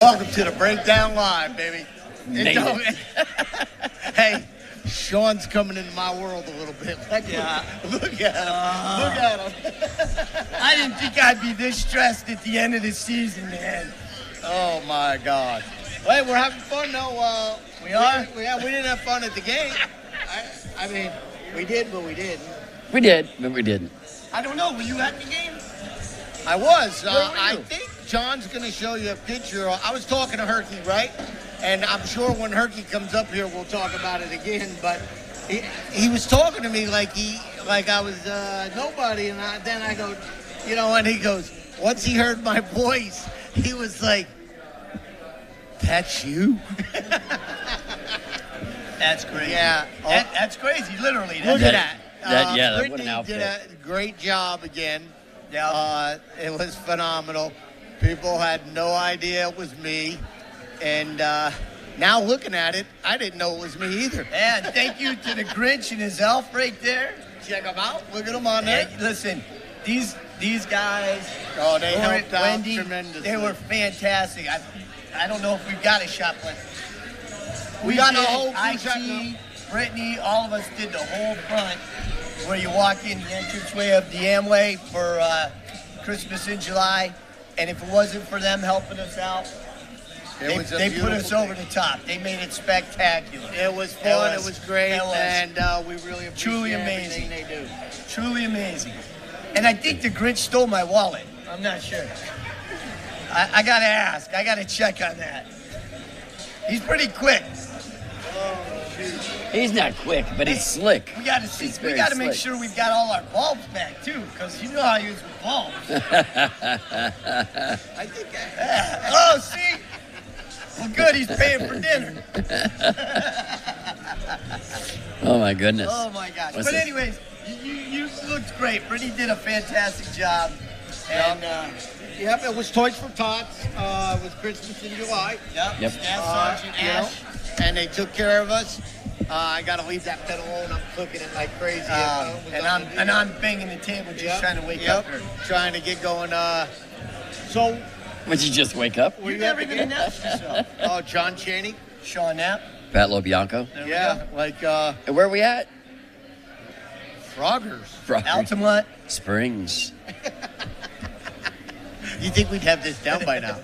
Welcome to the Breakdown Live, baby. Hey, Shawn's coming into my world a little bit. Look at him. Look at him. I didn't think I'd be this stressed at the end of the season, man. Oh, my God. Hey, we're having fun, though. We are? We didn't have fun at the game. I mean, we did, but we didn't. We did, but we didn't. I don't know. Were you at the game? I was. Where were you? I think John's going to show you a picture. I was talking to Herky, right? And I'm sure when Herky comes up here, we'll talk about it again. But he was talking to me like I was nobody. And then I go, and he goes, once he heard my voice, he was like, "That's you?" That's crazy. Yeah. That's crazy, literally. Look at that. That what an Brittani outfit. did a great job again. Yeah. It was phenomenal. People had no idea it was me. And now looking at it, I didn't know it was me either. And thank you to the Grinch and his elf right there. Check them out. Look at them on there. Hey, listen, these guys. Oh, they helped out Wendy, tremendously. they were fantastic. I don't know if we've got a shot, but We got a did. whole IT, shot now. Brittani, all of us did the whole front where you walk in the entranceway of the Amway for Christmas in July. And if it wasn't for them helping us out, they put us over the top. They made it spectacular. It was fun. It was great. It was And we really appreciate truly everything amazing. they do. Truly amazing. And I think the Grinch stole my wallet. I'm not sure. I got to ask. I got to check on that. See pretty quick. He's not quick, but he's slick. We got to see. He's We very got to make slick. sure we've got all our bulbs back too, because you know how he is with bulbs. I think Oh, see. Well, good. He's paying for dinner. Oh my goodness. Oh my gosh. What's But this? anyways, you looked great. Brittani did a fantastic job. And Yep, it was Toys for Tots. It was Christmas in July. Yep. Staff Sergeant Ash. And they took care of us. I got to leave that pet alone. I'm cooking it like crazy. And I'm banging the table just trying to wake up her. Trying to get going. So, Would you just wake up? You never even announced yourself. oh, John Chaney. Shawn Knapp. Pat LoBianco. There we Yeah, go. like And where are we at? Froggers. Altamont. Springs. You think we'd have this down by now?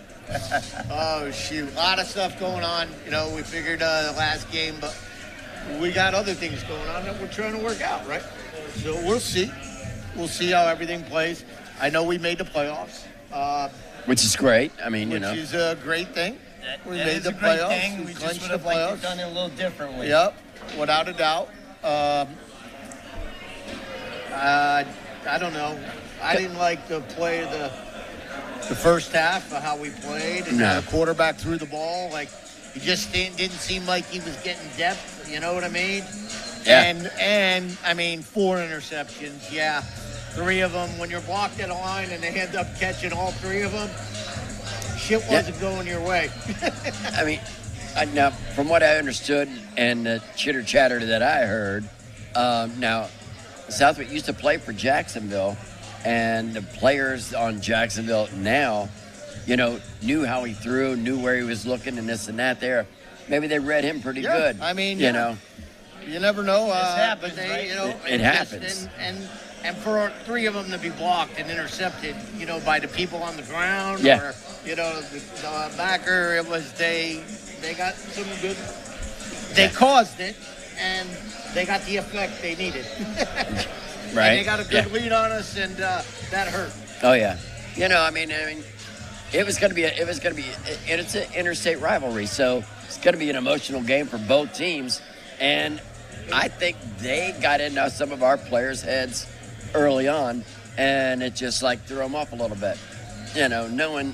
Oh, shoot. A lot of stuff going on. We figured the last game, but we got other things going on that we're trying to work out, right? So we'll see. We'll see how everything plays. I know we made the playoffs, Which is great. I mean, which is a great thing. We That made is the a great playoffs. thing. We We just clinched would the have liked playoffs. it done it a little differently. Yep, without a doubt. I don't know. I didn't like the play of the first half of how we played. And No. the quarterback threw the ball. Like, he just didn't seem like he was getting depth. You know what I mean? Yeah. And I mean, 4 interceptions. Yeah. 3 of them. When you're blocked at a line and they end up catching all 3 of them, shit wasn't going your way. I mean, now, from what I understood and the chitter chatter that I heard, now, Southwick used to play for Jacksonville, and the players on Jacksonville now, knew how he threw, knew where he was looking, and this and that there. Maybe they read him pretty Yeah, good. I mean, you yeah. know. You never know. happens, but they, right? It happens. And for 3 of them to be blocked and intercepted, by the people on the ground, Yeah. or the backer, it was they got some good. They caused it, and they got the effect they needed. Right. And they got a good lead on us, and that hurt. Oh yeah. I mean, it was going to be it's an interstate rivalry, so it's going to be an emotional game for both teams, and I think they got into some of our players' heads early on, and it just threw them off a little bit. Knowing,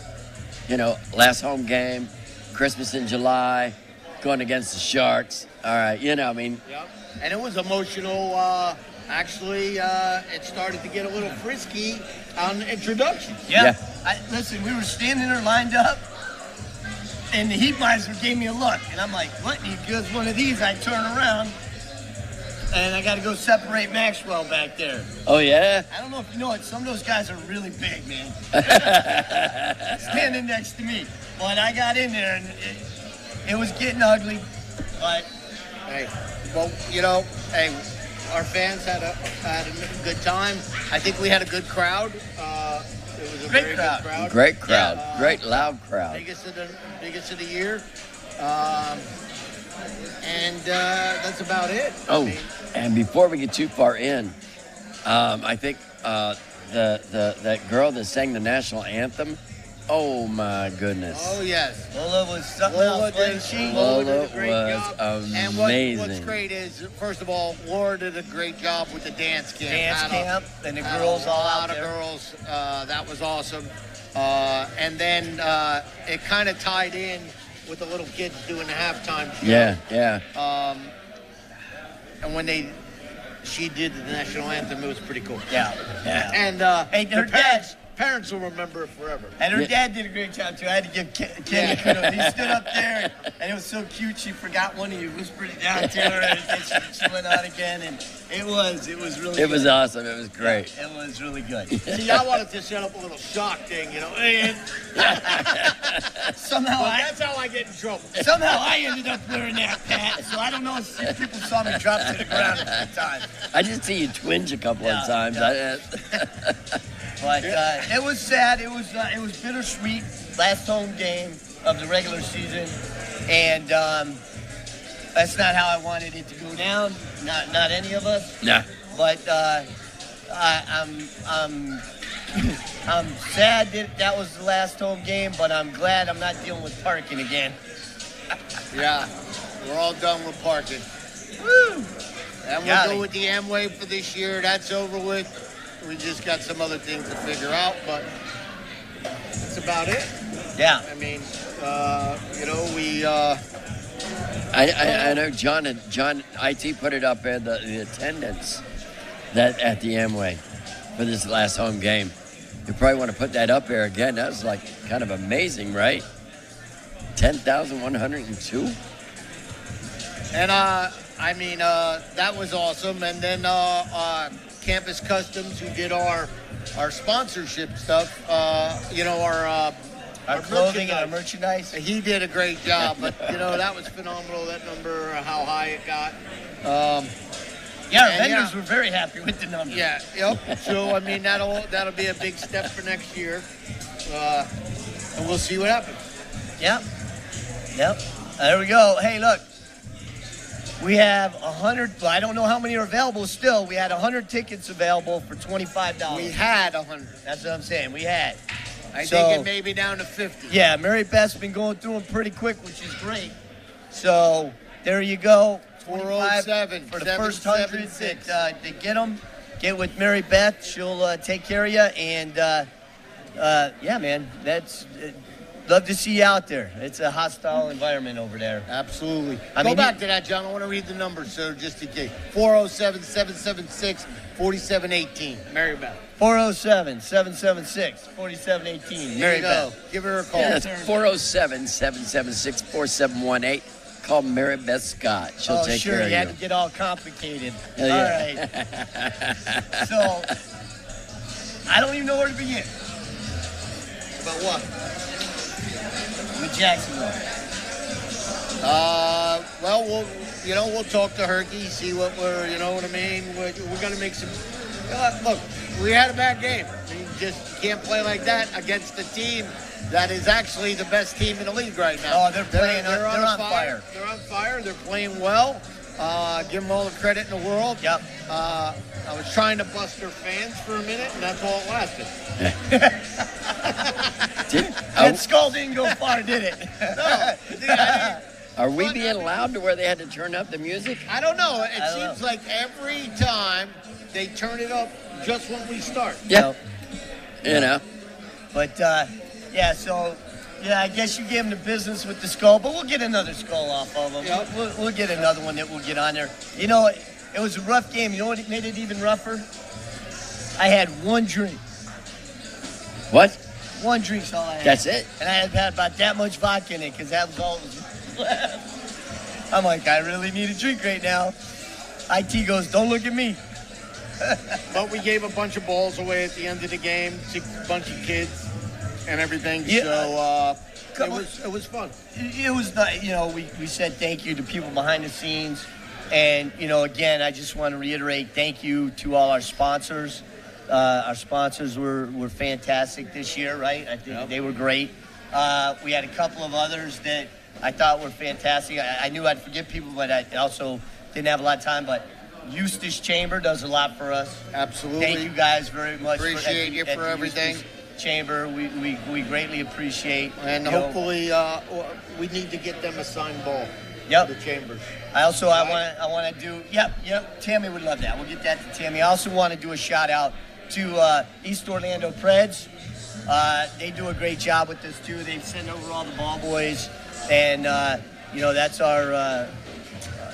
last home game, Christmas in July, going against the Sharks. All right, Yep. And it was emotional. Actually, it started to get a little frisky on introductions. Yeah. Listen, we were standing there lined up, and the Heat miser gave me a look, and I'm like, what? And he gives one of these. I turn around, and I got to go separate Maxwell back there. Oh, yeah? I don't know if you know it. Some of those guys are really big, man. Standing next to me. But I got in there, and it was getting ugly. But Hey, well, you know, hey, our fans had a good time. I think we had a good crowd. It was a Great very crowd. good crowd. Great crowd. Yeah, Great, loud crowd. Biggest of the year. And that's about it. Oh, I mean, and before we get too far in, I think that girl that sang the national anthem, oh, my goodness. oh, yes. Lola was something Lola else, wasn't she? Lola did a great was job. And what's amazing. great is, first of all, Laura did a great job with the dance camp. Dance Had camp, and the had girls a all lot out of there. girls. That was awesome. And then it kind of tied in with the little kids doing the halftime show. Yeah. And when she did the national anthem, it was pretty cool. Yeah. And Hey, her the parents will remember it forever. And her Yeah. dad did a great job, too. I had to give Kenny kudos. He stood up there, and it was so cute. She forgot one, and he whispered it down to her, and then she went on again. And it was really It was good. awesome. It was great. It was really good. See, I wanted to set up a little shock thing, you know. And Somehow that's how I get in trouble. I ended up wearing that, Pat. So I don't know if people saw me drop to the ground a few times. I did see you twinge a couple of times. Yeah. But it was sad. It was bittersweet. Last home game of the regular season, and that's not how I wanted it to go down. Not any of us. Nah. But I'm sad that was the last home game. But I'm glad I'm not dealing with parking again. Yeah, we're all done with parking. Woo! And we'll Got go it. with the Amway for this year. That's over with. We just got some other things to figure out, but that's about it. Yeah. I mean, you know, we. I know John IT put it up there, the attendance that at the Amway for this last home game. You probably want to put that up there again. That was like kind of amazing, right? 10,102. And I mean, that was awesome. And then Campus Customs, who did our sponsorship stuff, you know, our Clothing and our merchandise. He did a great job, but you know that was phenomenal. That number, how high it got. Yeah, our And, vendors yeah. were very happy with the numbers. Yeah, yep. So I mean that'll be a big step for next year, and we'll see what happens. Yep. There we go. Hey, look. We have 100. Well, I don't know how many are available still. We had 100 tickets available for $25. We had 100. That's what I'm saying. We had. I So- think it may be down to 50. Yeah, Mary Beth's been going through them pretty quick, which is great. So there you go. 407 for the first 100 776. that get them. Get with Mary Beth. She'll take care of you. And yeah, man, that's love to see you out there. It's a hostile environment over there. Absolutely. I Go mean, back to that, John. I want to read the numbers, so just in case. 407-776-4718. Mary Beth. 407-776-4718. There Mary you go. Beth. Give her a call. Yeah, that's 407-776-4718. Call Mary Beth Scott. She'll take sure. care of You had you. to get all complicated. Hell All yeah. right. So I don't even know where to begin. But what? With Jacksonville. Well, we'll talk to Herky, see what we're, you know what I mean? We're going to make some. Look, we had a bad game. You just can't play like that against a team that is actually the best team in the league right now. Oh, they're playing. They're on fire. They're on fire. They're playing well. Give them all the credit in the world. Yep. I was trying to bust their fans for a minute, and that's all it lasted. That skull didn't go far, did it? No. Dude, Are we being loud to where they had to turn up the music? I don't know. It I don't seems know. like every time they turn it up just when we start. Yeah. You know. But yeah, so yeah, I guess you gave him the business with the skull, but we'll get another skull off of him. Yep. We'll get another one that we'll get on there. You know, it was a rough game. You know what made it even rougher? I had one drink. What? One drink's all I had. That's it? And I had about that much vodka in it because that was all that was left. I'm like, I really need a drink right now. IT goes, don't look at me. But we gave a bunch of balls away at the end of the game to a bunch of kids and everything. Yeah. So it was fun. It was the, we said thank you to people behind the scenes. And, again, I just want to reiterate thank you to all our sponsors. Our sponsors were fantastic this year, right? I think they were great. We had a couple of others that I thought were fantastic. I knew I'd forget people, but I also didn't have a lot of time. But Eustace Chamber does a lot for us. Absolutely. Thank you guys very much. Appreciate you for everything. Eustace Chamber, we greatly appreciate. And hopefully we need to get them a signed ball. Yep. The Chambers. I want to do. Yep. Tammy would love that. We'll get that to Tammy. I also want to do a shout out to East Orlando Preds. They do a great job with this too. They've sent over all the ball boys, and that's our.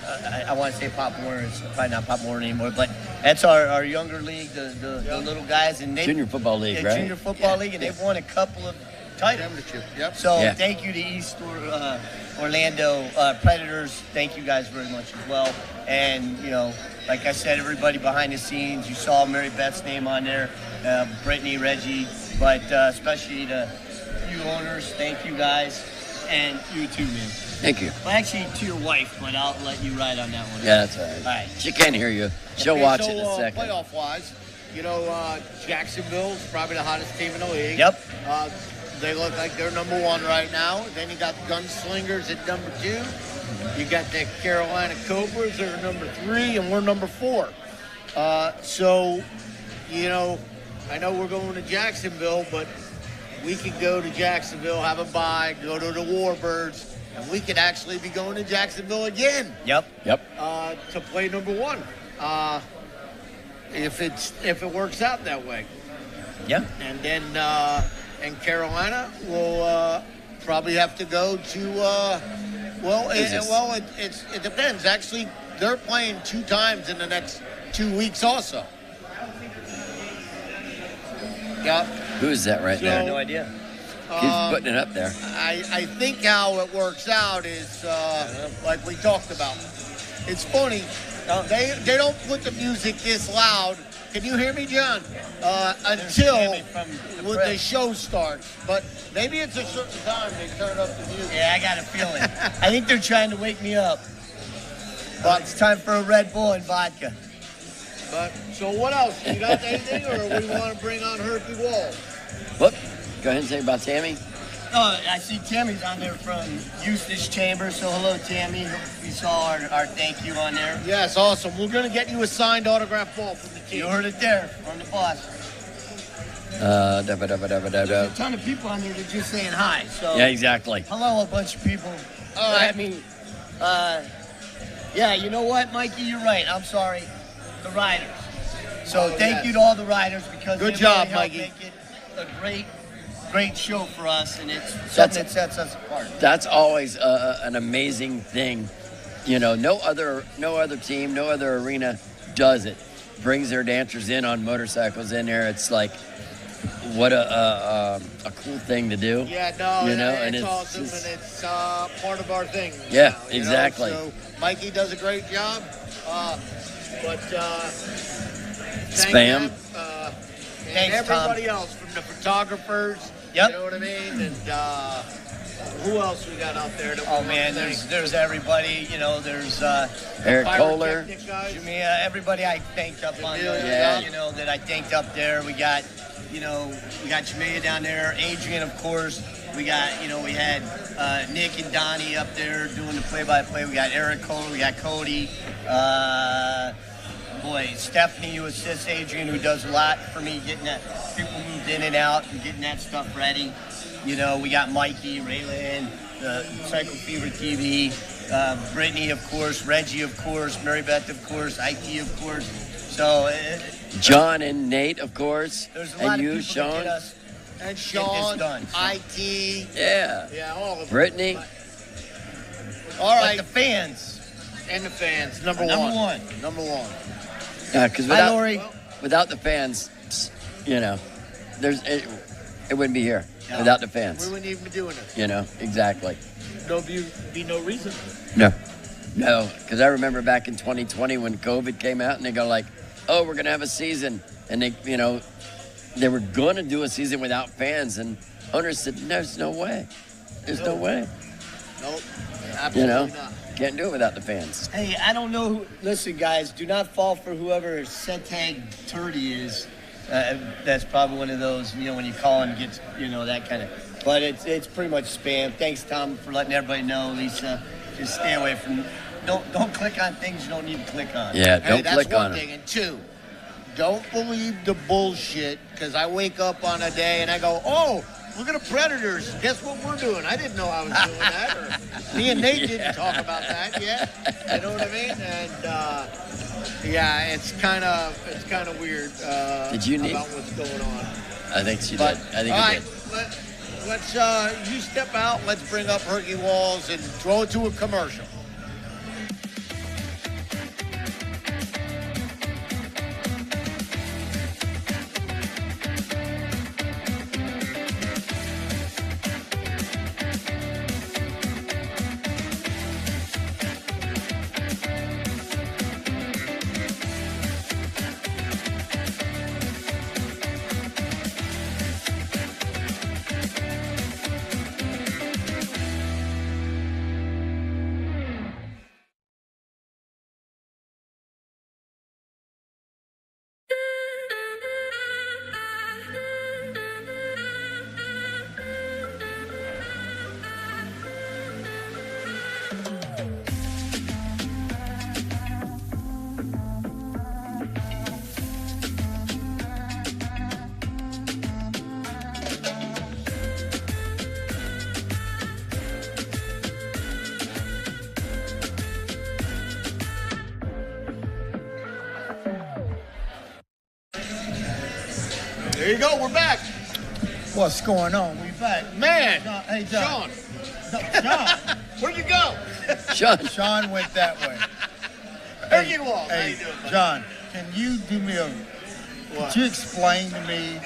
I want to say Pop Warner. It's probably not Pop Warner anymore, but that's our younger league, the little guys, and they Junior Football League, right? Junior Football League, and they've won a couple of titles. Yep. So thank you to East Orlando Predators. Thank you guys very much as well. And like I said, everybody behind the scenes. You saw Mary Beth's name on there, Brittani, Reggie, but especially to you owners. Thank you guys, and you too, man. Thank you. Well, actually, to your wife, but I'll let you ride on that one. Yeah, that's all right. All right. She can't hear you. She'll watch it in a second. Playoff-wise, Jacksonville's probably the hottest team in the league. Yep. They look like they're number one right now. Then you got the Gunslingers at number 2. You got the Carolina Cobras that are number 3, and we're number 4. So, I know we're going to Jacksonville, but we could go to Jacksonville, have a bye, go to the Warbirds, and we could actually be going to Jacksonville again. Yep. To play number 1. If it works out that way. Yep. And then and Carolina will probably have to go to it depends. Actually, they're playing 2 times in the next 2 weeks also. Yep. Who is that right I there? have no idea. He's putting it up there. I think how it works out is like we talked about. It's funny. They don't put the music this loud. Can you hear me, John? Until the show starts. But maybe it's a certain time they turn up the music. Yeah, I got a feeling. I think they're trying to wake me up. But it's time for a Red Bull and vodka. But so what else? You got anything, or we want to bring on Herky Walls? Whoop. Go ahead and say about Tammy. Oh, I see Tammy's on there from Eustace Chamber. So hello, Tammy. We saw our thank you on there. Yes, awesome. We're going to get you a signed autograph ball from the team. You heard it there from the boss. There's a ton of people on there that just saying hi. So Yeah, exactly. hello, a bunch of people. All right. I mean, you know what, Mikey? You're right. I'm sorry. The riders. So thank you to all the riders because Good they job, really helped Mikey. make it a great show for us, and it's something that sets us apart. That's always an amazing thing. No other team, no other arena does it. Brings their dancers in on motorcycles in there. It's like, what a cool thing to do. Yeah, no, and it's awesome, and it's part of our thing. Yeah, now, exactly. So Mikey does a great job. But Spam. Thank them, and Thanks, everybody Tom. else, from the photographers. Yep. You know what I mean? And who else we got out there? That we Oh wanna man, thank? there's everybody. There's Eric Kohler. Pyrotechnic guys. everybody I thanked up on there. Yeah. That I thanked up there. We got Jamelia down there. Adrian, of course. We got we had Nick and Donnie up there doing the play-by-play. We got Eric Kohler. We got Cody. Stephanie, who assists Adrian, who does a lot for me, getting that people moved in and out and getting that stuff ready. We got Mikey, Raylan, the Cycle Fever TV, Brittany, of course, Reggie, of course, Mary Beth, of course, IT, of course. So John and Nate, of course. there's a lot And of you, people Shawn. that get us And get Shawn, this done. IT, Yeah. all of them. Brittany. All But right, the fans, and the fans, number number one. one. Number one. Yeah, because Hi, Lori. without the fans, it wouldn't be here No. without the fans. We wouldn't even be doing it. Exactly. There'll be no reason. No. No, because I remember back in 2020 when COVID came out and they go like, oh, we're going to have a season. And they, they were going to do a season without fans. And owners said, there's no way. There's no way. Nope. Absolutely not. Can't do it without the fans. Hey, I don't know. Listen, guys, do not fall for whoever Setag 30 is. That's probably one of those, when you call and get, that kind of. But it's pretty much spam. Thanks, Tom, for letting everybody know. Lisa, just stay away from. Don't click on things you don't need to click on. Yeah, Hey, don't that's click one on thing. it. And two, don't believe the bullshit, because I wake up on a day and I go, oh, look at the Predators. Guess what we're doing? I didn't know I was doing that. Or me and Nate didn't talk about that yet. You know what I mean? And it's kind of weird. Did you need about what's going on? I think she did. But I think all you right, did. let's you step out. Let's bring up Herky Walls and throw it to a commercial. There you go. We're back. What's going on? We back. Man. Hey, John. John. Where'd you go? Shawn went that way. Herky Walls. How Hey, you doing, buddy? John, can you do me could you explain to me,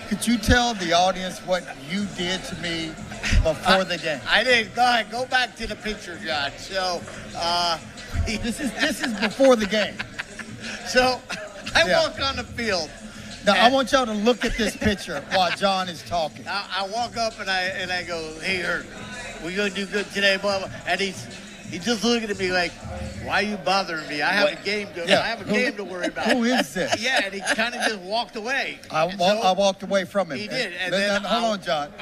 could you tell the audience what you did to me before the game? I did. Go ahead. Go back to the picture, John. So, This is before the game. so I Yeah. walk on the field. Now, I want y'all to look at this picture while John is talking. I walk up and I go, hey, Herc, we gonna do good today, blah, blah. And he's just looking at me like, why are you bothering me? I have a game to worry about. Who is this? Yeah, and he kind of just walked away. I walked away from him. He did, and then then hold on, John.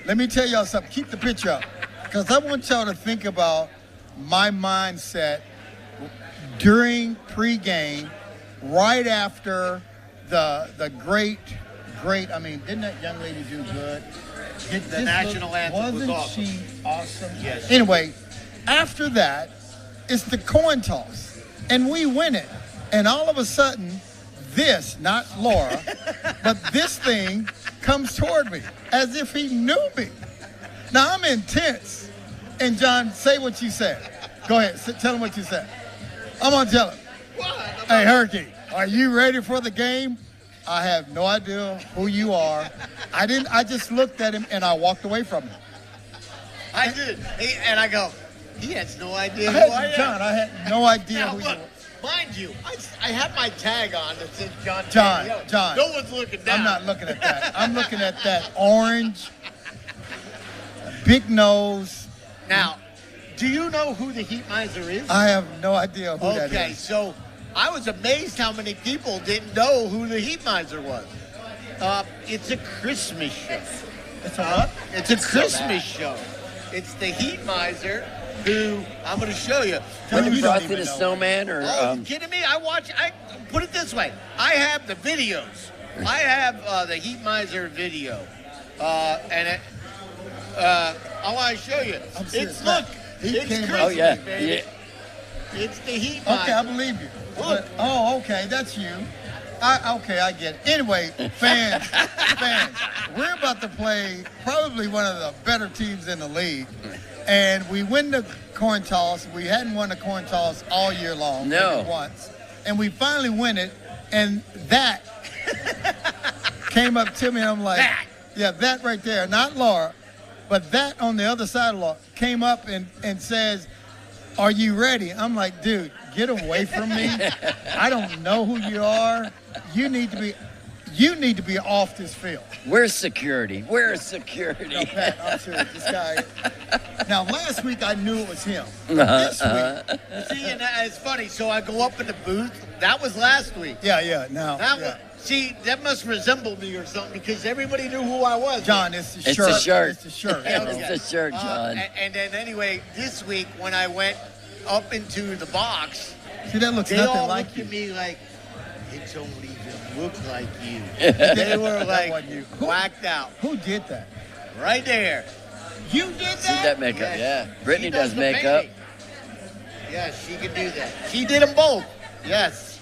Let me tell y'all something. Keep the picture up, because I want y'all to think about my mindset during pregame, right after the great. I mean, didn't that young lady do good? The national anthem was awesome. Wasn't she awesome? Yes. Anyway, after that, it's the coin toss, and we win it. And all of a sudden, this, not Laura, but this thing comes toward me as if he knew me. Now, I'm intense. And, John, say what you said. Go ahead. Tell him what you said. I'm going to tell him. Hey, Herky, are you ready for the game? I have no idea who you are. I just looked at him, and I walked away from him. I did. And I go, he has no idea who I am. John, I had no idea Now, who you look, were. mind you, I have my tag on that says John. John, Danielle. John. No one's looking down. I'm not looking at that. I'm looking at that orange, big nose. Now, do you know who the Heat Miser is? I have no idea who that Okay, is. so I was amazed how many people didn't know who the Heat Miser was. It's a Christmas show. It's a what? It's a Christmas show. It's the Heat Miser who I'm going to show you. When you you don't brought even to the know. snowman or Oh, you kidding me? I put it this way. I have the videos. I have the Heat Miser video. And I want to show you. I'm serious. It's, look, He it's came Christmas, up- oh yeah, baby. yeah. It's the Heat Miser. Okay, I believe you. Look. Oh, okay, that's you. I get it. Anyway, fans, we're about to play probably one of the better teams in the league. And we win the coin toss. We hadn't won a coin toss all year long. No. maybe once. And we finally win it. And that came up to me, and I'm like, That. yeah, that right there. Not Laura, but that on the other side of Laura came up and says, are you ready? I'm like, dude, get away from me. I don't know who you are. You need to be off this field. Where's security? Where's security? No, Pat, I'm serious. This guy. Now, last week I knew it was him. This week, See, and it's funny. So I go up in the booth. That was last week. yeah. Now, That yeah. was, see, that must resemble me or something because everybody knew who I was. John, it's the It's shirt. the shirt. It's the shirt. Yeah, bro. okay. It's the shirt, John. And then anyway, this week when I went up into the box, See, that looks they nothing all like looked you. at me like, it don't even look like you. They were like wasn't you. whacked out Who did that? right there. You did See that makeup? Yes. Yeah. Brittany She does the makeup. painting. Yes, she can do that. She did them both. Yes.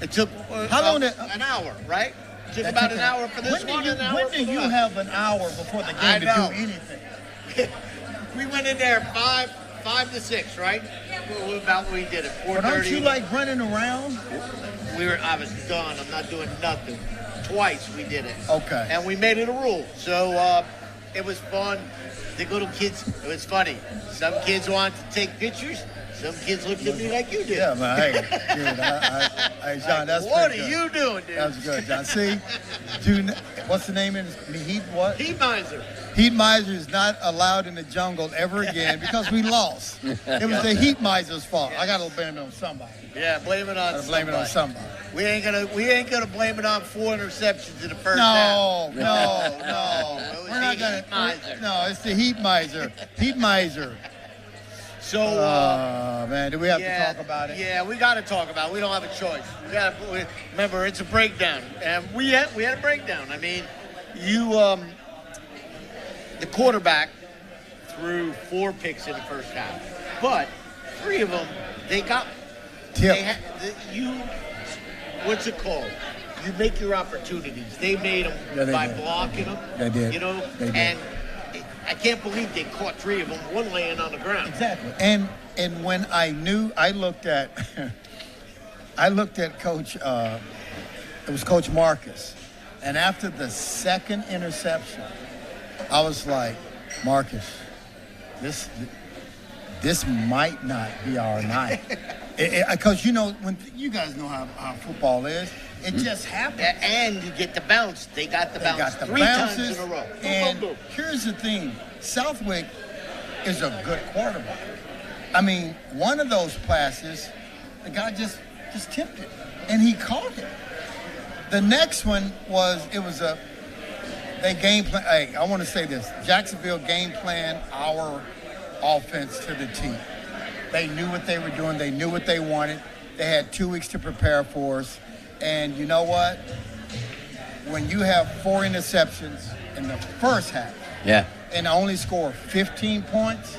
It took How long did- an hour, right? It took That about took an hour for this one and an hour when for do the you other. have an hour before the I game to know. do anything? We went in there five to 6, right? About when we did it. But don't 4:30. you like running around? I was done. I'm not doing nothing. Twice we did it. Okay. And we made it a rule. So it was fun. The little kids, it was funny. Some kids wanted to take pictures. Some kids looked at me like you did. Yeah, man. Hey, dude, hey, John, that's What are pretty good. you doing, dude? That's good, John. See, dude, what's the name of it? Heat what? Heat miser. Heat miser is not allowed in the jungle ever again because we lost. It was the heat miser's fault. I got to blame it on somebody. Yeah, blame it on Got to blame it on somebody. We ain't gonna blame it on 4 interceptions in the first half. No. It was We're not the gonna. heat miser. No, it's the heat miser. Heat miser. So Man, do we have yeah, to talk about it? Yeah, we got to talk about it. We don't have a choice. Remember, it's a breakdown, and we had a breakdown. I mean, the quarterback threw 4 picks in the first half, but 3 of them they got. Tip. What's it called? You make your opportunities. They made them Yeah, they by did. blocking them. They did. You know, They did. and I can't believe they caught 3 of them, one laying on the ground. Exactly. And when I knew, I looked at Coach. It was Coach Marcus, and after the second interception, I was like, Marcus, this might not be our night. Because when you guys know how football is, it just happens. And you get the bounce. They got the They bounce got the 3 bounces, times in a row. and Boom, boom, boom. here's the thing: Southwick is a good quarterback. I mean, one of those passes, the guy just tipped it, and he caught it. The next one they game plan. Hey, I want to say this: Jacksonville game plan our offense to the T. They knew what they were doing. They knew what they wanted. They had 2 weeks to prepare for us. And you know what? When you have 4 interceptions in the first half Yeah. and only score 15 points,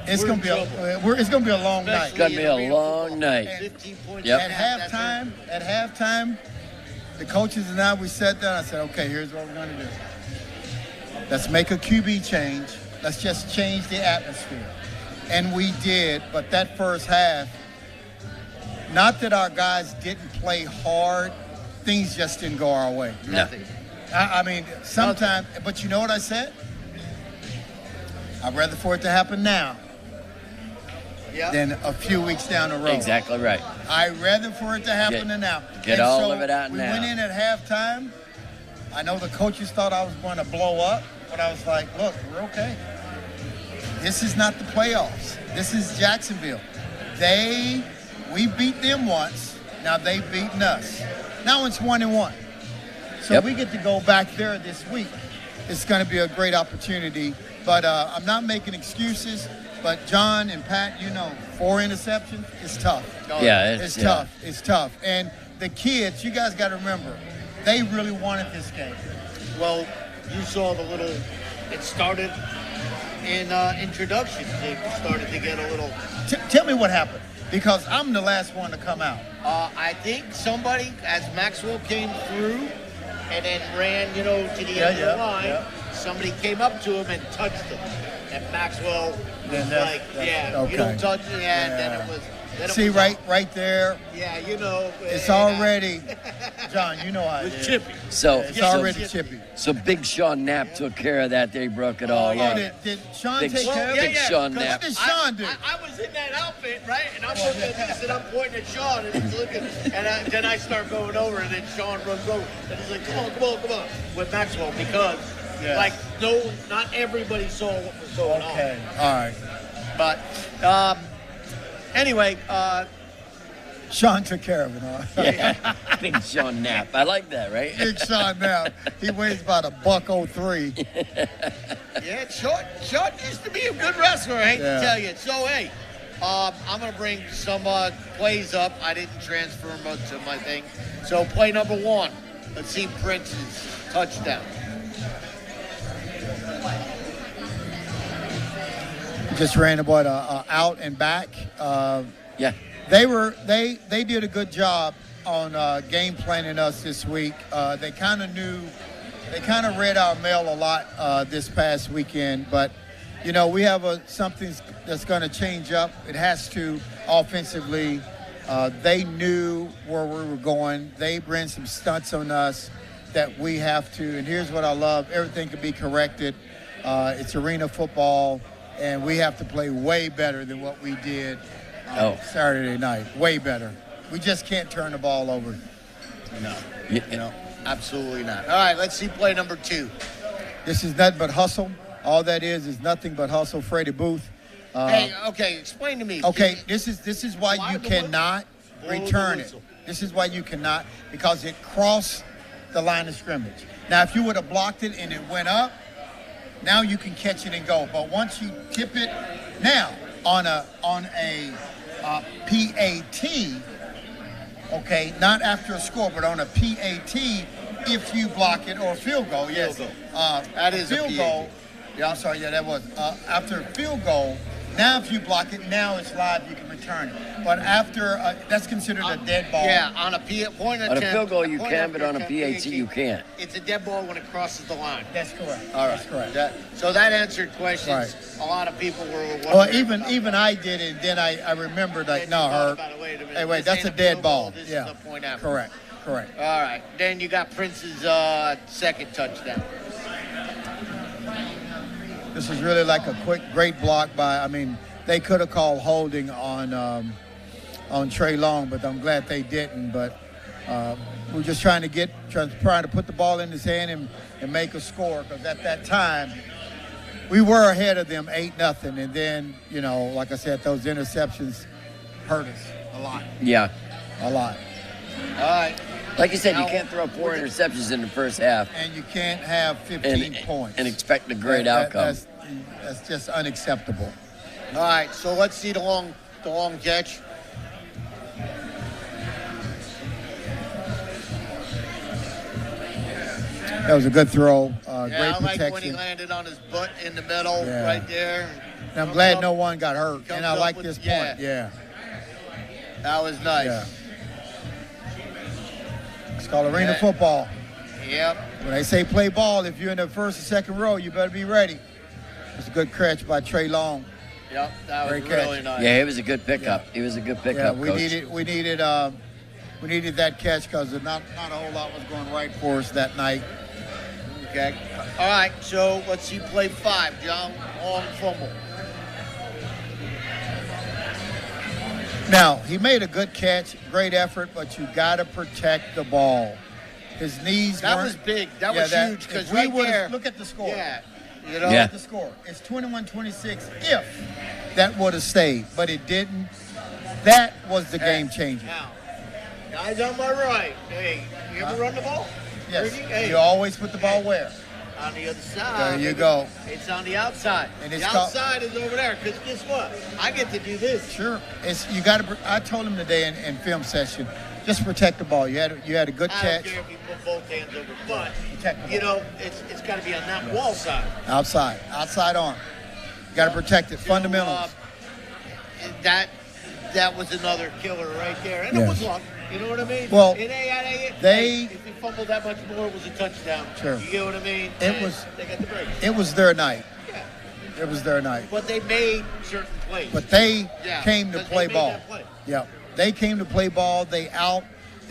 it's We're gonna in be trouble. it's gonna be a long night. It's gonna be a In arena long football. night. 15 points. Yep. in At half, halftime, the coaches and I, we sat down. I said, okay, here's what we're gonna do. Let's make a QB change. Let's just change the atmosphere. And we did, but that first half, not that our guys didn't play hard, things just didn't go our way. Nothing. I mean, sometimes, but you know what I said? I'd rather for it to happen now Yeah. than a few weeks down the road. Exactly right. I'd rather for it to happen Get- than now. get And all so of it out we now. went in at halftime. I know the coaches thought I was going to blow up, but I was like, look, we're okay. This is not the playoffs. This is Jacksonville. We beat them once. Now they've beaten us. Now it's 1-1. So Yep. we get to go back there this week. It's going to be a great opportunity. But I'm not making excuses. But John and Pat, 4 interceptions is tough. Yeah, It's yeah. tough. It's tough. And the kids, you guys got to remember, they really wanted this game. Well, you saw it started in introductions. They started to get a little. Tell me what happened, because I'm the last one to come out. I think somebody, as Maxwell came through and then ran, to the end of the line, somebody came up to him and touched him. And Maxwell was Then like, that's you don't okay. touch it. And then it was, Then it See was right there. Yeah, you know. It's already, John. You know how it It's is. chippy. So It's Yeah, already chippy. chippy. So Big Shawn Knapp took care of that. They broke it all yeah, up. Did Shawn Big take care of Big it? Shawn 'cause Knapp. What did Shawn do? I was in that outfit, right? And I'm looking at this, and I'm pointing at Shawn, and he's looking, and then I start going over, and then Shawn runs over, and he's like, come on, with Maxwell, because, Yeah. like, not everybody saw what was going Okay. All right. on. But, anyway, Shawn took care of it. Huh? Yeah. Big Shawn Knapp. I like that, right? Big Shawn now. He weighs about $103. yeah, Shawn used to be a good wrestler, I hate Yeah. to tell you. So, hey, I'm going to bring some plays up. I didn't transfer them to my thing. So, play number 1. Let's see Prince's touchdown. Just ran about out and back. Yeah. They did a good job on game planning us this week. They kind of read our mail a lot this past weekend, but you know, we have something that's going to change up. It has to offensively. They knew where we were going. They ran some stunts on us that we have to. And here's what I love: everything can be corrected. It's arena football, and we have to play way better than what we did Saturday night. Way better. We just can't turn the ball over. No. Yeah. No, absolutely not. All right, let's see play number 2. This is nothing but hustle. All that is nothing but hustle. Freddie Booth. Hey, okay, explain to me. Okay, this is why Why you the cannot Blow the return it. whistle. This is why you cannot, because it crossed the line of scrimmage. Now, if you would have blocked it and it went up, now you can catch it and go. But once you tip it, now on a PAT, okay, not after a score, but on a PAT, if you block it or a field goal, yes. Field goal. That is a field PAT. goal. Yeah, I'm sorry. Yeah, that was after a field goal. Now, if you block it, now it's live. You can return it. But after that's considered a dead ball. Yeah, on a point On a attempt. field goal you point can, but after on a attempt, PAT you can't. It's a dead ball when it crosses the line. That's correct. All right. That's correct. So that answered questions. Right. A lot of people were wondering. Well, even I did it. And then I remembered like, no, Herb. Wait a minute. Hey, wait, This that's ain't a dead field ball. goal. This Yeah. is a point after. Correct. All right. Then you got Prince's second touchdown. This is really like a great block by. I mean, they could have called holding on Trey Long, but I'm glad they didn't. But we're just trying to put the ball in his hand and make a score, because at that time we were ahead of them 8-0, and then like I said, those interceptions hurt us a lot. Yeah. A lot. All right. Like you said, you Now, can't throw 4 interceptions in the first half And you can't have 15 points and expect a great That- outcome. That's just unacceptable. All right. So let's see the long catch. That was a good throw. Yeah, Great I like when he protection. landed on his butt in the middle, Yeah. right there. And I'm Comes glad up. no one got hurt. comes And I up like with- this yeah. point. Yeah. That was nice. Yeah. It's called arena Yeah. football. Yep. When they say play ball, if you're in the first or second row, you better be ready. It's a good catch by Trey Long. Yep. That was Great really catch. nice. Yeah, it was a good pickup. It was a good Yeah, pickup, we Coach. needed that catch because not a whole lot was going right for us that night. Okay. All right. So let's see play 5. John, long fumble. Now, he made a good catch, great effort, but you got to protect the ball. His knees That weren't- was big. That Yeah, was huge because if we right would've- there. Look at the score. Yeah. You know. Look Yeah. at the score. It's 21-26 if that would have stayed, but it didn't. That was the game changer. Now, guys on my right. Hey, you ever run the ball? Yes, Hey, you always put the ball where? on the other side. There you go. It's on the outside. And The it's called- outside is over there. Because guess what? I get to do this. Sure. You got to. I told him today in film session, just protect the ball. You had a good I don't catch. care if you put both hands over, but Protect the you ball. know it's got to be on that wall side. Outside on. You got to protect it. So, Fundamentals. that was another killer right there, and Yeah. it was luck. You know what I mean? Well, if they- if he fumbled that much more, it was a touchdown. Sure. You get what I mean? It And was- They got the break. It was their night. Yeah. It was their night. But they made certain plays. But they Yeah, came to 'cause they play made ball. that play. Yeah. They came to play ball. They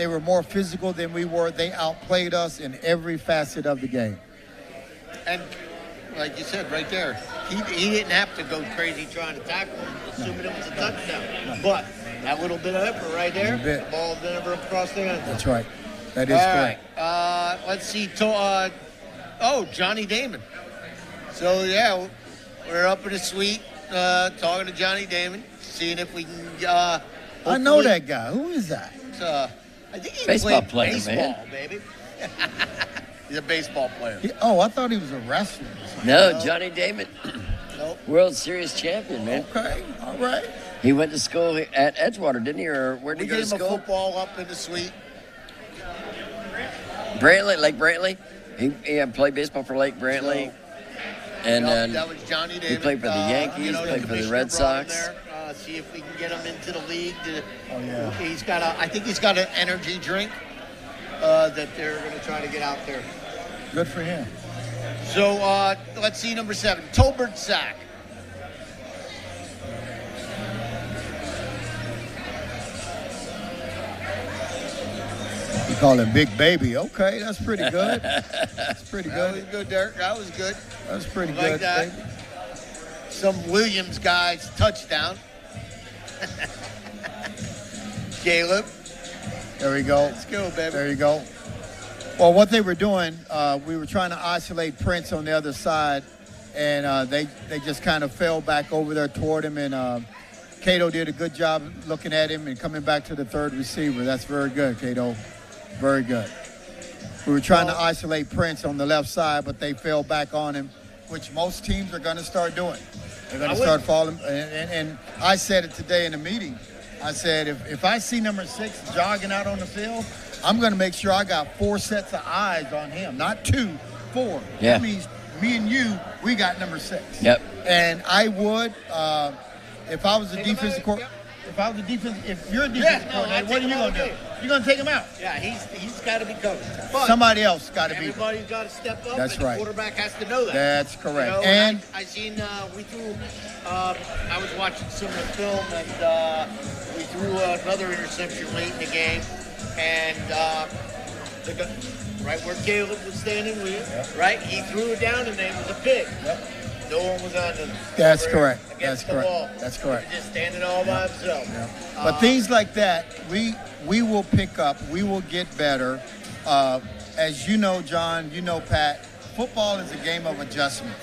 were more physical than we were. They outplayed us in every facet of the game. And like you said right there, he didn't have to go crazy trying to tackle him, assuming it was a touchdown. But that little bit of effort right there, the ball never across the end zone. That's right. That is correct. Right. Let's see. Johnny Damon. So, yeah, we're up in the suite talking to Johnny Damon, seeing if we can I know that guy. Who is that? I think he Baseball played player, baseball, man. baby. He's a baseball player. I thought he was a wrestler. No, Johnny Damon, Nope. World Series champion, man. Okay, all right. He went to school at Edgewater, didn't he? Or where did We he go gave to him a school? football up in the suite. Lake Brantley. He played baseball for Lake Brantley. And that was Johnny Damon. he played for the Yankees, played for the Red Sox. See if we can get him into the league. Yeah. I think he's got an energy drink that they're going to try to get out there. Good for him. So let's see number 7, Tolbert Sack. You call him Big Baby. Okay, that's pretty good. That's pretty That was good. good, Derek. That was good. That's pretty Like good, that. baby. Some Williams guys touchdown. Caleb, There we go. let's go, baby. There you go. Well, what they were doing, we were trying to isolate Prince on the other side, and they just kind of fell back over there toward him, and Cato did a good job looking at him and coming back to the third receiver. That's very good, Cato. Very good. We were trying to isolate Prince on the left side, but they fell back on him, which most teams are going to start doing. They're going to start falling. And I said it today in a meeting. I said, if I see number 6 jogging out on the field, I'm going to make sure I got 4 sets of eyes on him, not 2, 4. Yeah. That means me and you, we got number 6. Yep. And I would, if I was a defensive coordinator, if you're a defensive coordinator, what are you going to do? You're going to take him out. Yeah, he's got to be covered. But Somebody else got to be. everybody's got to step up. That's and right. The quarterback has to know that. That's correct. You know, And I seen we threw. I was watching some of the film, and we threw another interception late in the game, and right where Caleb was standing with, right, he threw it down, and it was a pick. Yep. No one was on the. That's correct. That's Against the correct. wall. That's correct. He was just standing all by himself. But things like that, we will pick up. We will get better. As you know, John, you know, Pat, football is a game of adjustments.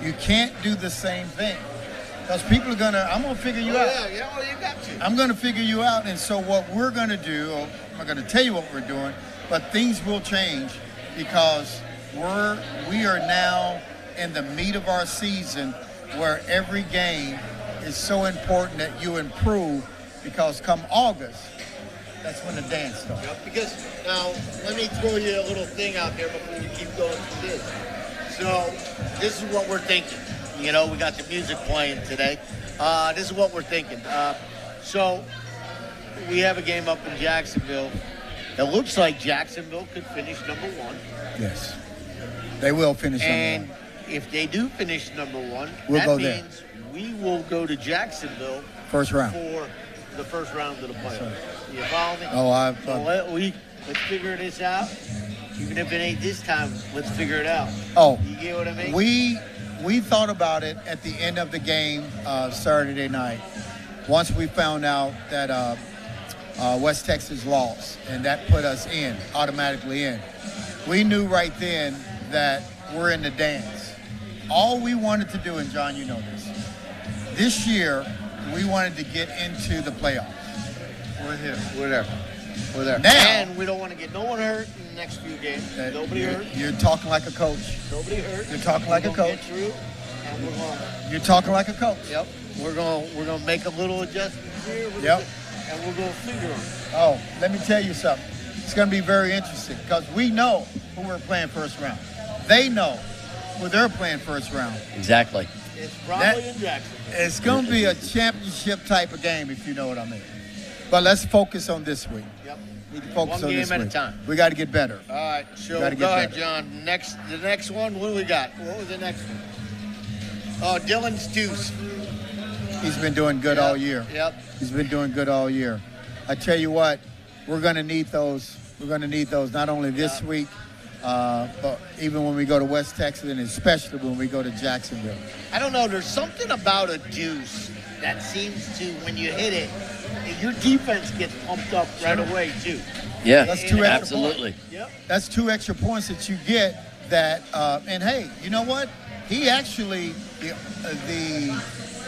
You can't do the same thing because people are I'm going to figure you out. Yeah, well, you got to. I'm going to figure you out. And so what we're going to do, I'm not going to tell you what we're doing, but things will change because we are now in the meat of our season where every game is so important that you improve because come August, that's when the dance starts. Yep, because now, let me throw you a little thing out there before we keep going through this. So, this is what we're thinking. You know, we got the music playing today. This is what we're thinking. So, we have a game up in Jacksonville. It looks like Jacksonville could finish number 1. Yes. They will finish And number 1. if they do finish number 1, We'll that go there. means we will go to Jacksonville First round. for the first round of the playoffs. You follow me? Oh, So let's figure this out. Even if it ain't this time, let's figure it out. oh, You get what I mean? we thought about it at the end of the game Saturday night. Once we found out that West Texas lost, and that put us automatically in. We knew right then that we're in the dance. All we wanted to do, and John, you know this year, we wanted to get into the playoffs. We're here. We're there. We're there. Now- And we don't want to get no one hurt in the next few games. Nobody hurt. You're talking like a coach. Nobody hurt. You're talking like a We're gonna coach. Get through, and we're going. You're talking like a coach. Yep. We're gonna make a little adjustments here. Yep. And we're gonna figure them. Oh, let me tell you something. It's going to be very interesting because we know who we're playing first round. They know who they're playing first round. Exactly. It's probably in Jackson. It's going to be a championship type of game, if you know what I mean. But let's focus on this week. Yep. We can focus One on game this at a week. time. We got to get better. All right, so Gotta go get ahead, better. John. The next one, what do we got? What was the next one? Oh, Dylan's Deuce. He's been doing good all year. Yep. He's been doing good all year. I tell you what, we're going to need those. We're going to need those not only this week, but even when we go to West Texas, and especially when we go to Jacksonville. I don't know. There's something about a deuce that seems to, when you hit it, your defense gets pumped up right away, too. Yeah, That's two extra absolutely. Yep. That's 2 extra points that you get. That and hey, you know what? He actually the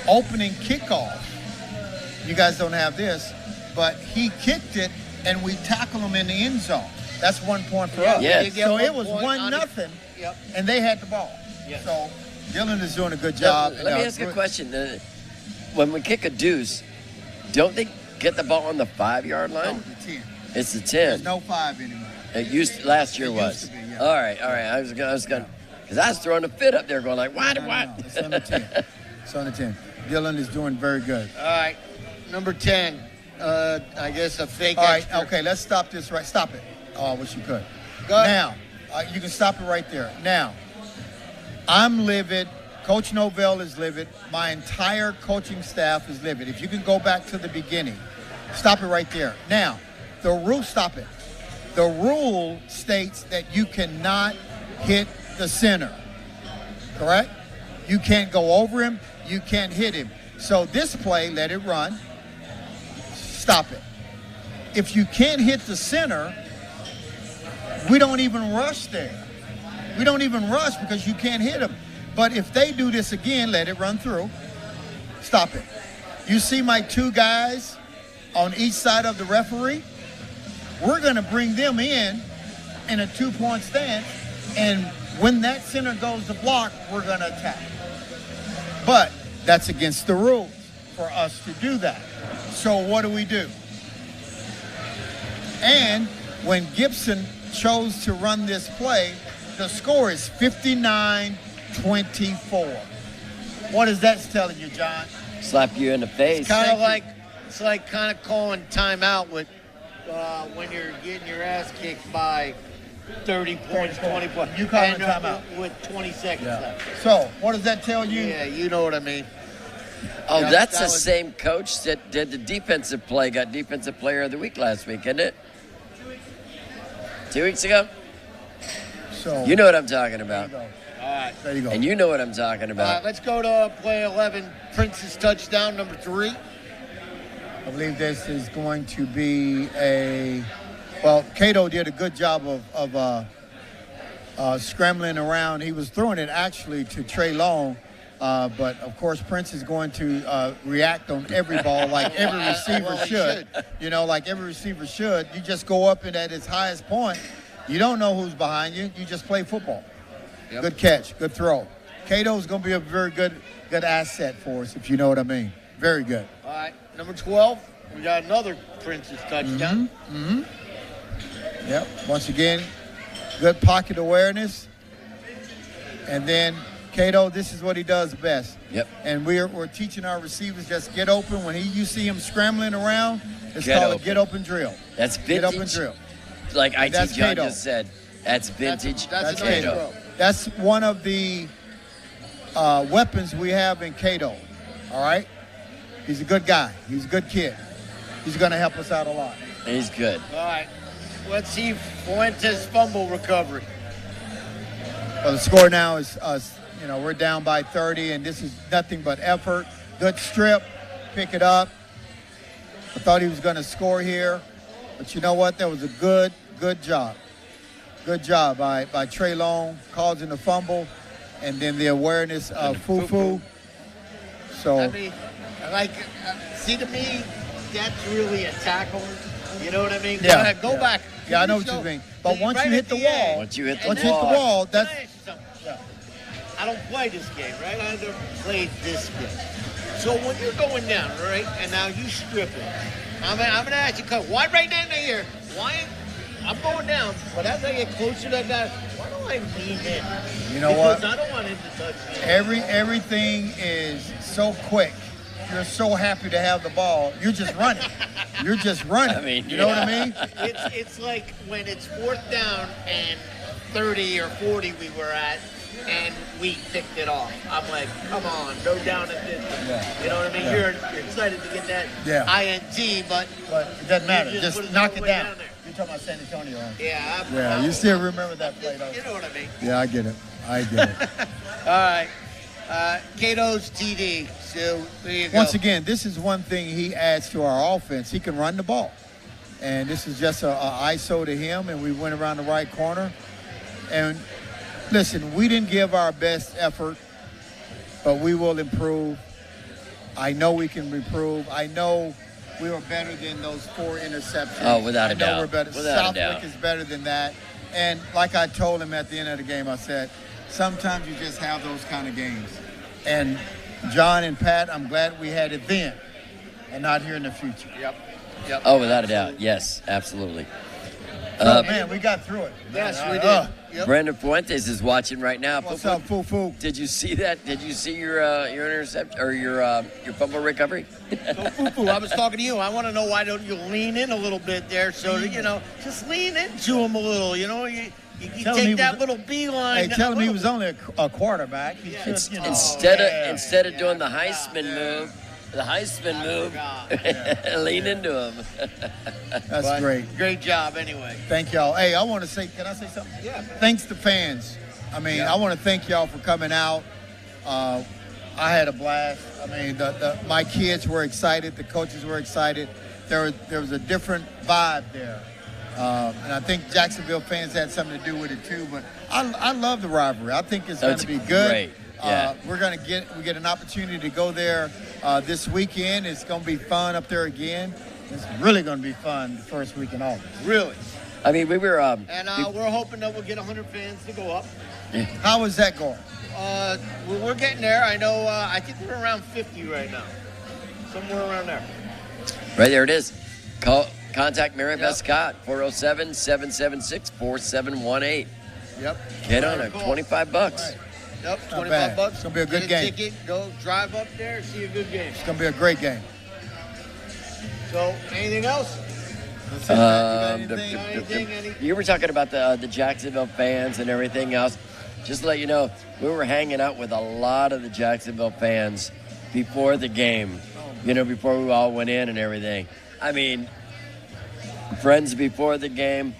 opening kickoff. You guys don't have this, but he kicked it, and we tackled him in the end zone. That's 1 point for us. Yes. You get So 1 it was point 1-0, Yep. and they had the ball. Yes. So Dylan is doing a good job. Let me ask you a question. When we kick a deuce, don't they get the ball on the 5-yard No, line? the 10. It's the 10. There's no 5 anymore. It used last year It was. used to be, yeah. All right. I was gonna, because I was throwing a fit up there, going like, what? No, it's on the 10. It's on the 10. Dylan is doing very good. All right. Number 10. I guess a fake All right, extra. okay, let's stop this right. Stop it. Oh, I wish you could. Go ahead. Now, you can stop it right there. Now, I'm livid. Coach Novell is livid. My entire coaching staff is livid. If you can go back to the beginning, stop it right there. Now, the rule, stop it. The rule states that you cannot hit the center, correct? You can't go over him. You can't hit him. So this play, let it run. Stop it. If you can't hit the center, we don't even rush there. We don't even rush because you can't hit him. But if they do this again, let it run through. Stop it. You see my 2 guys on each side of the referee? We're going to bring them in a 2-point stance, and when that center goes to block, we're going to attack. But that's against the rules for us to do that. So what do? And when Gibson chose to run this play, the score is 59-24. What is that telling you, John? Slap you in the face. Kind of like it's like kind of calling timeout with when you're getting your ass kicked by 30 points, 20 points. You call it And, timeout. with 20 seconds left. So what does that tell you? Yeah, you know what I mean. Oh, Yeah, that's that the was- same coach that did the defensive play, got defensive player of the week last week, isn't it? 2 weeks ago? So You know what I'm talking about. All right. There you go. And you know what I'm talking All right, about. let's go to play 11. Prince's touchdown, number 3. I believe this is going to be Cato did a good job of scrambling around. He was throwing it actually to Trey Long, but of course Prince is going to react on every ball like every receiver Well, he should. You know, like every receiver should. You just go up and at its highest point. You don't know who's behind you. You just play football. Yep. Good catch, good throw. Cato's going to be a very good asset for us, if you know what I mean. Very good. All right, number 12. We got another Prince's touchdown. Yep. Once again, good pocket awareness. And then Cato, this is what he does best. Yep. And we're teaching our receivers just get open. When you see him scrambling around, it's Get called open. a get open drill. That's Get open vintage. drill. Like IT That's John Cato. just said. That's vintage. That's a Cato. nice throw. That's one of the weapons we have in Cato. All right? He's a good guy. He's a good kid. He's going to help us out a lot. He's good. All right, let's see Fuentes' fumble recovery. Well, the score now is we're down by 30, and this is nothing but effort. Good strip, pick it up. I thought he was going to score here, but you know what? That was a good job. Good job by Trey Long causing the fumble, and then the awareness of Fufu. So I mean, see, to me, that's really a tackle. You know what I mean? Yeah. Go back. Yeah, I know what So, you mean. But once right you at hit the the wall, end- Once you hit the once you hit the wall, wall, Can that's I ask you something? I don't play this game, right? I never played this game. So when you're going down, right, and now you strip it, I'm gonna ask you, why right down here? Why? I'm going down, but as I get closer to that guy, why do I lean in? You know what? Because I don't want him to touch me. everything is so quick. You're so happy to have the ball. You're just running. You're just running. I mean, you know what I yeah. mean? It's like when it's 4th down and 30 or 40 we were at, and we picked it off. I'm like, come on, go down at this. Yeah. You know what I mean? Yeah. You're excited to get that Yeah. INT, but But it doesn't matter. You just Just put it knock all it the way down. down there. You're talking about San Antonio. Huh? yeah, Yeah, you still remember that play, though. You know what I mean? Yeah, I get it. I get it. All right. Cato's TD. So there you go. Once again, this is one thing he adds to our offense. He can run the ball. And this is just a ISO to him, and we went around the right corner. And listen, we didn't give our best effort, but we will improve. I know we can improve. I know we were better than those 4 interceptions. Oh, without a I know doubt. we're better. Without a Southwick doubt. is better than that. And like I told him at the end of the game, I said, sometimes you just have those kind of games. And John and Pat, I'm glad we had it then and not here in the future. Yep. Yep. Oh, without a doubt. Yes, absolutely. Oh, man, we got through it. Yes, we Uh, did. Yep. Brandon Fuentes is watching right now. What's up, foo-foo? Did you see that? Did you see your intercept or your fumble recovery? So, Fufu, I was talking to you. I want to know why don't you lean in a little bit there so that, just lean into him a little. You Tell him he take that was- little beeline. Hey, tell him he was only a quarterback. He should, Instead yeah. of doing the Heisman move, lean into him. That's But great. Great job anyway. Thank y'all. Hey, I want to say, can I say something? Yeah. Thanks to fans. I mean, I want to thank y'all for coming out. I had a blast. I mean, my kids were excited. The coaches were excited. There was a different vibe there. And I think Jacksonville fans had something to do with it too. But I love the rivalry. I think it's going That's to be good. great. Yeah. We get an opportunity to go there this weekend. It's going to be fun up there again. It's really going to be fun the first week in August. Really. I mean, we were. And we're hoping that we'll get 100 fans to go up. How is that going? We're getting there. I know. I think we're around 50 right now. Somewhere around there. Right there it is. Contact Mary Beth Scott, 407-776-4718. Yep. Get on it, $25. Right. Yep. Not 25 bad. bucks. It's gonna be a good Get game. Ticket, go drive up there, see a good game. It's going to be a great game. So, anything else? That's it, man. You got anything? Anything? You were talking about the Jacksonville fans and everything else. Just to let you know, we were hanging out with a lot of the Jacksonville fans before the game, before we all went in and everything. I mean, friends before the game,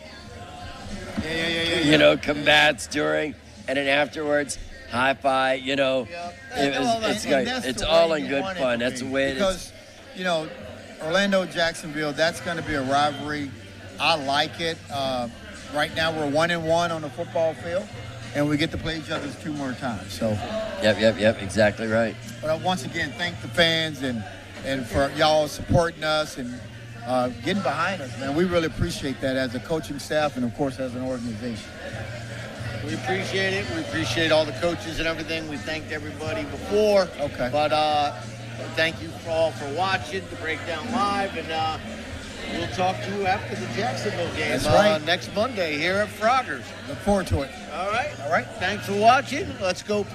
Yeah. combats during, and then afterwards, high five, Yep. it's And great. that's It's the all way in you good want it fun. to That's be. the way it is. Because, Orlando, Jacksonville, that's going to be a rivalry. I like it. Right now, we're 1-1 on the football field, and we get to play each other 2 more times. So, Yep, exactly right. but I once again thank the fans and for y'all supporting us and getting behind us, man. We really appreciate that as a coaching staff and, of course, as an organization. We appreciate it. We appreciate all the coaches and everything. We thanked everybody before. Okay. But thank you all for watching the Breakdown Live, and we'll talk to you after the Jacksonville game. That's right. Next Monday here at Froggers. Look forward to it. All right. All right. Thanks for watching. Let's go.